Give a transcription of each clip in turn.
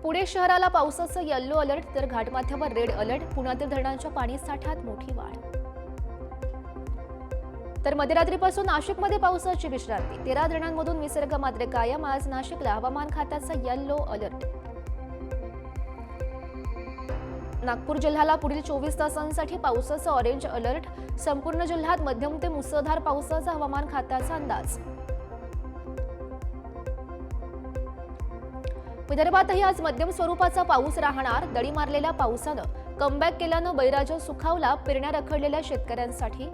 पुणे शहराला पावसाचं yellow alert तर घाटमाथ्यावर रेड अलर्ट. पुण्यातील धरणांच्या पाणी साठ्यात मोठी वाढ. तर मध्यरात्रीपासून नाशिकमध्ये पावसाची विश्रांती. 13 धरणांमधून विसर्ग मात्र कायम. आज नाशिकला हवामान खात्याचा येलो अलर्ट. नागपूर जिल्ह्याला पुढील 24 तासांसाठी पावसाचा ऑरेंज अलर्ट. संपूर्ण जिल्ह्यात मध्यम ते मुसळधार पावसाचा हवामान खात्याचा अंदाज. विदर्भातही आज मध्यम स्वरूपाचा पाऊस राहणार. दडी मारलेल्या पावसानं कमबॅक केल्यानं बळीराजा सुखावला. पेरण्या रखडलेल्या शेतकऱ्यांसाठी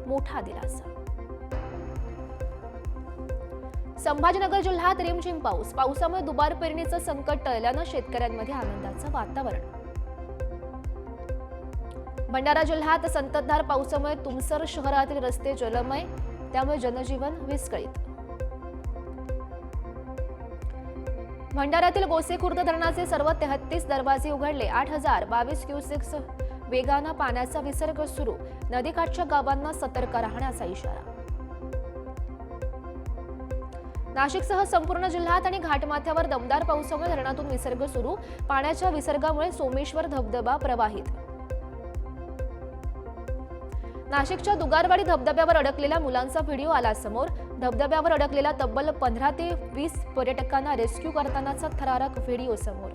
मोठा दिलासा. संभाजीनगर जिल्ह्यात रिमझिम पाऊस. पावसामुळे दुबार पेरणीचं संकट टळल्यानं शेतकऱ्यांमध्ये आनंदाचं वातावरण. भंडारा जिल्ह्यात संततधार पावसामुळे तुमसर शहरातील रस्ते जलमय. त्यामुळे जनजीवन विस्कळीत. भंडाऱ्यातील गोसेखुर्द धरणाचे सर्व 33 दरवाजे उघडले. 8,022 क्युसेक्स वेगानं पाण्याचा विसर्ग सुरू. नदीकाठच्या गावांना सतर्क राहण्याचा इशारा. नाशिकसह संपूर्ण जिल्ह्यात आणि घाटमाथ्यावर दमदार पावसामुळे धरणातून विसर्ग सुरू. पाण्याच्या विसर्गामुळे सोमेश्वर धबधबा प्रवाहित. नाशिकच्या दुगारवाडी धबधब्यावर अडकलेल्या मुलांचा व्हिडिओ आला समोर. धबधब्यावर अडकलेल्या तब्बल 15 ते 20 पर्यटकांना रेस्क्यू करतानाचा थरारक व्हिडिओ समोर.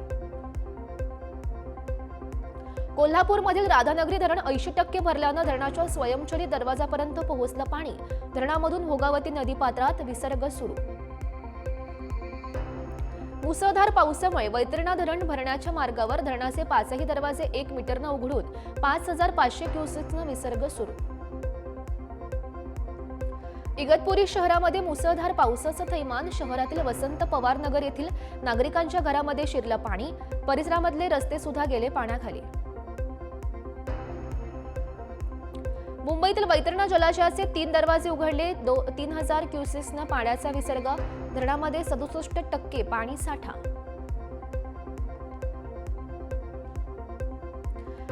कोल्हापूरमधील राधानगरी धरण 80% भरल्यानं धरणाच्या स्वयंचलित दरवाजापर्यंत पोहोचलं पाणी. धरणामधून भोगावती नदीपात्रात विसर्ग सुरू. मुसळधार पावसामुळे वैतरणा धरण भरण्याच्या मार्गावर धरणाचे 5ही दरवाजे 1 मीटरनं उघडून 5,500 क्युसेक्सनं विसर्ग सुरू. इगतपुरी शहरामध्ये मुसळधार पावसाचं थैमान. शहरातील वसंत पवार नगर येथील नागरिकांच्या घरामध्ये शिरलं पाणी. परिसरामधले रस्ते सुद्धा गेले पाण्याखाली. मुंबईतील वैतरणा जलाशयाचे 3 दरवाजे उघडले. 3,000 क्युसेक्सनं पाण्याचा विसर्ग. धरणामध्ये 67% पाणी साठा.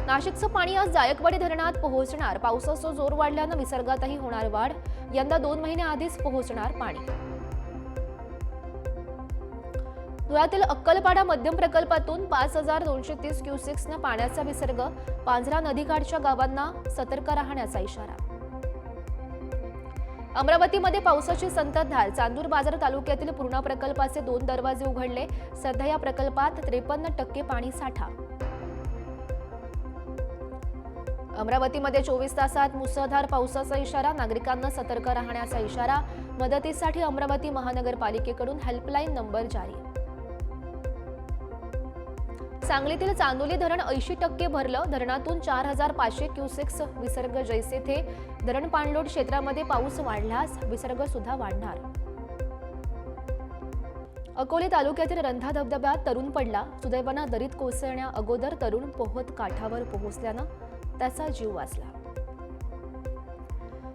नाशिकचं पाणी आज जायकवाडी धरणात पोहोचणार. पावसाचा जोर वाढल्यानं विसर्गातही होणार वाढ. यंदा 2 महिन्याआधीच पोहोचणार पाणी. धुळ्यातील अक्कलपाडा मध्यम प्रकल्पातून 5,230 क्युसेक्सनं पाण्याचा विसर्ग. पांझरा नदीकाठच्या गावांना सतर्क राहण्याचा इशारा. अमरावतीमध्ये पावसाची संततधार. चांदूर बाजार तालुक्यातील पूर्णा प्रकल्पाचे 2 दरवाजे उघडले. सध्या या प्रकल्पात 53% पाणी साठा. अमरावतीमध्ये 24 तासात मुसळधार पावसाचा इशारा. नागरिकांना सतर्क राहण्याचा इशारा. मदतीसाठी अमरावती महानगरपालिकेकडून हेल्पलाईन नंबर जारी. सांगलीतील चांदोली धरण 80% भरलं. धरणातून 4,500 क्युसेक्स विसर्ग. जैसे थे धरण पाणलोट क्षेत्रामध्ये पाऊस वाढल्यास विसर्ग सुद्धा वाढणार. अकोले तालुक्यातील रंधा धबधब्यात तरुण पडला. सुदैवानं दरीत कोसळण्या अगोदर तरुण पोहत काठावर पोहोचल्यानं त्याचा जीव वाचला.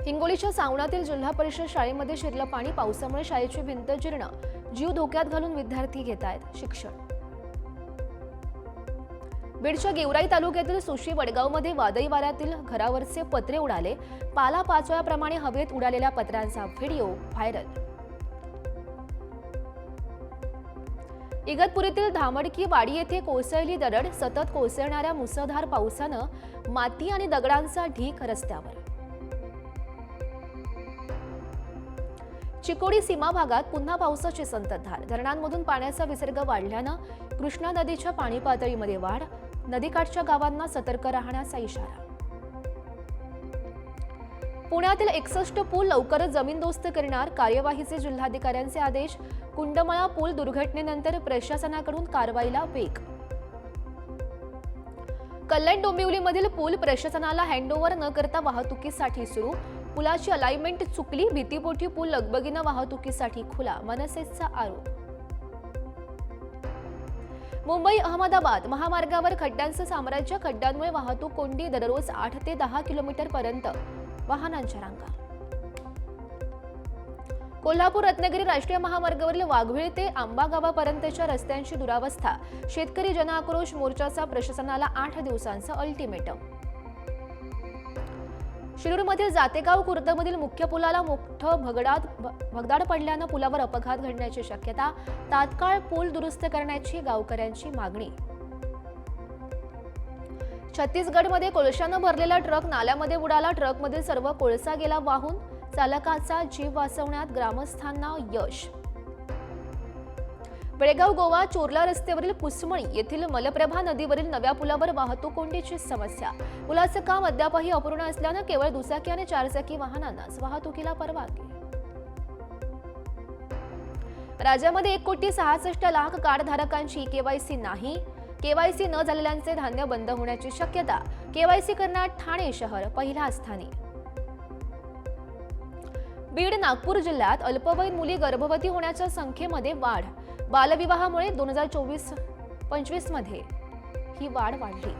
हिंगोलीच्या सावणातील जिल्हा परिषद शाळेमध्ये शिरलं पाणी. पावसामुळे शाळेची भिंत जीर्ण. जीव धोक्यात घालून विद्यार्थी घेत आहेत शिक्षण. बीडच्या गेवराई तालुक्यातील सुशी वडगावमध्ये वादळी वाऱ्यातील घरावरचे पत्रे उडाले. पाला पाचोळ्याप्रमाणे हवेत उडालेल्या पत्र्यांचा व्हिडिओ व्हायरल. इगतपुरीतील धामडकी वाडी येथे कोसळली दरड. सतत कोसळणाऱ्या मुसळधार पावसानं माती आणि दगडांचा ढीग रस्त्यावर. चिकोडी सीमा भागात पुन्हा पावसाची संततधार. धरणांमधून पाण्याचा विसर्ग वाढल्यानं कृष्णा नदीच्या पाणी पातळीमध्ये वाढ. नदीकाठच्या गावांना सतर्क राहण्याचा इशारा. पुण्यातील 61 पूल लवकरच जमीनदोस्त करणार. कार्यवाहीचे जिल्हाधिकाऱ्यांचे आदेश. कुंडमळा पूल दुर्घटनेनंतर प्रशासनाकडून कारवाईला वेग. कल्याण डोंबिवलीमधील पूल प्रशासनाला हँडओव्हर न करता वाहतुकीसाठी सुरू. पुलाची अलाइनमेंट चुकली. भीतीपोटी पूल लगबगीनं वाहतुकीसाठी खुला. मनसेचा आरोप. मुंबई अहमदाबाद महामार्गावर खड्ड्यांचं साम्राज्य. खड्ड्यांमुळे वाहतूक कोंडी. दररोज 8 ते 10 किलोमीटरपर्यंत वाहनांच्या रांगा. कोल्हापूर रत्नागिरी राष्ट्रीय महामार्गावरील वाघविळ ते आंबा गावापर्यंतच्या रस्त्यांची दुरावस्था. शेतकरी जनआक्रोश मोर्चाचा प्रशासनाला 8 दिवसांचं अल्टिमेटम. शिरूरमधील जातेगाव खुर्दमधील मुख्य पुलाला मोठं भगदाड पडल्यानं पुलावर अपघात घडण्याची शक्यता. तात्काळ पूल दुरुस्त करण्याची गावकऱ्यांची मागणी. छत्तीसगडमध्ये कोळशानं भरलेला ट्रक नाल्यामध्ये उडाला. ट्रकमधील सर्व कोळसा गेला वाहून. चालकाचा जीव वाचवण्यात ग्रामस्थांना यश. बेळगाव गोवा चोरला रस्त्यावरील कुसमणी येथील मलप्रभा नदीवरील नव्या पुलावर वाहतूक कोंडीची समस्या. पुलाचं काम अद्यापही अपूर्ण असल्यानं केवळ दुचाकी आणि चारचाकी वाहनांनाच वाहतुकीला परवानगी. राज्यामध्ये 1,66,00,000 कार्डधारकांची केवायसी नाही. केवायसी न झालेल्यांचे धान्य बंद होण्याची शक्यता. केवायसी करण्यात ठाणे शहर पहिल्या स्थानी. बीड नागपूर जिल्ह्यात अल्पवयीन मुली गर्भवती होण्याच्या संख्येमध्ये वाढ. बालविवाहामुळे 2024-25 मध्ये ही वाढ वाढली.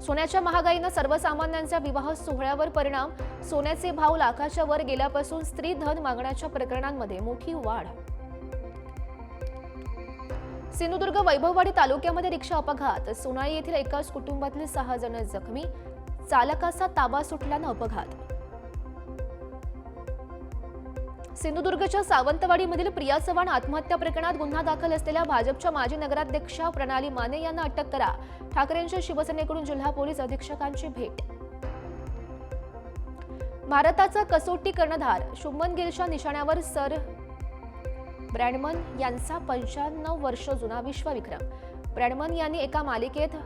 सोन्याच्या महागाईनं सर्वसामान्यांच्या विवाह सोहळ्यावर परिणाम. सोन्याचे भाव लाखाच्या वर गेल्यापासून स्त्री धन मागण्याच्या प्रकरणांमध्ये मोठी वाढ. सिंधुदुर्ग वैभववाडी तालुक्यामध्ये रिक्षा अपघात. सोनाळी येथील एकाच कुटुंबातील 6 जण जखमी. चालकाचा ताबा सुटल्यानं अपघात. सिंधुदुर्गच्या सावंतवाडीमधील प्रिया चव्हाण आत्महत्या प्रकरणात गुन्हा दाखल असलेल्या भाजपच्या माजी नगराध्यक्षा प्रणाली माने यांना अटक करा. ठाकरेंच्या शिवसेनेकडून जिल्हा पोलीस अधीक्षकांची भेट. भारताचा कसोटी कर्णधार शुभमन गिलच्या निशाण्यावर सर ब्रॅडमन यांचा 95 वर्ष जुना विश्वविक्रम. ब्रॅडमन यांनी एका मालिकेत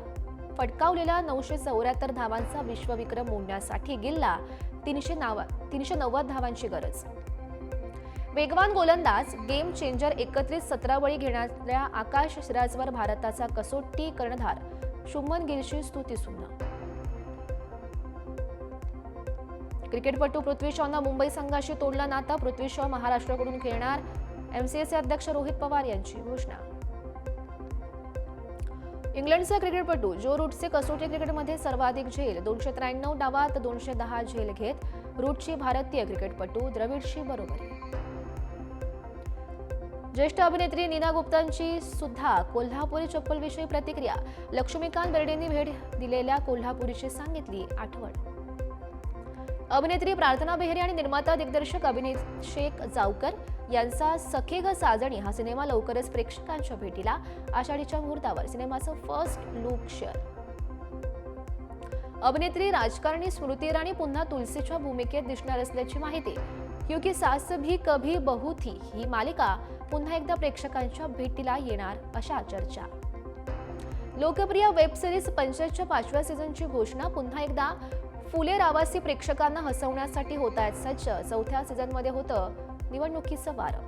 फटकावलेल्या 974 धावांचा विश्वविक्रम मोडण्यासाठी गिलला 390 धावांची गरज. वेगवान गोलंदाज गेम चेंजर एकत्रित 17 बळी घेणाऱ्या आकाश सिराजवर भारताचा कसोटी कर्णधार शुभमन गिलची स्तुतीसुमनं. क्रिकेटपटू पृथ्वी शॉनं मुंबई संघाशी तोडलं नातं. पृथ्वी शॉ महाराष्ट्राकडून खेळणार. एमसीएचे अध्यक्ष रोहित पवार यांची घोषणा. इंग्लंडचा क्रिकेटपटू जो रूटचे कसोटी क्रिकेटमध्ये सर्वाधिक झेल. 293 डावात 210 झेल घेत रूटची भारतीय क्रिकेटपटू द्रविडशी बरोबरी. ज्येष्ठ अभिनेत्री नीना गुप्तांची सुद्धा कोल्हापुरी चप्पलविषयी प्रतिक्रिया. लक्ष्मीकांत बेर्डेंनी भेट दिलेल्या कोल्हापुरीची सांगितली आठवण. अभिनेत्री प्रार्थना बेहरे आणि निर्माता दिग्दर्शक अभिषेक जावकर यांचा सखे ग साजणी हा सिनेमा लवकरच प्रेक्षकांच्या भेटीला. आषाढीच्या मुहूर्तावर सिनेमाचं फर्स्ट लुक शेअर. अभिनेत्री राजकारणी स्मृती इराणी पुन्हा तुलसीच्या भूमिकेत दिसणार असल्याची माहिती. क्योंकि सास भी कभी बहू थी ही मालिका पुन्हा एकदा प्रेक्षकांच्या भेटीला येणार अशा चर्चा. लोकप्रिय वेब सिरीज पंचायतच्या 5व्या सीझनची घोषणा. पुन्हा एकदा फुले रावासी प्रेक्षकांना हसवण्यासाठी होत आहेत सज्ज. 4थ्या सीझनमध्ये होतं निवडणुकीचं वारं.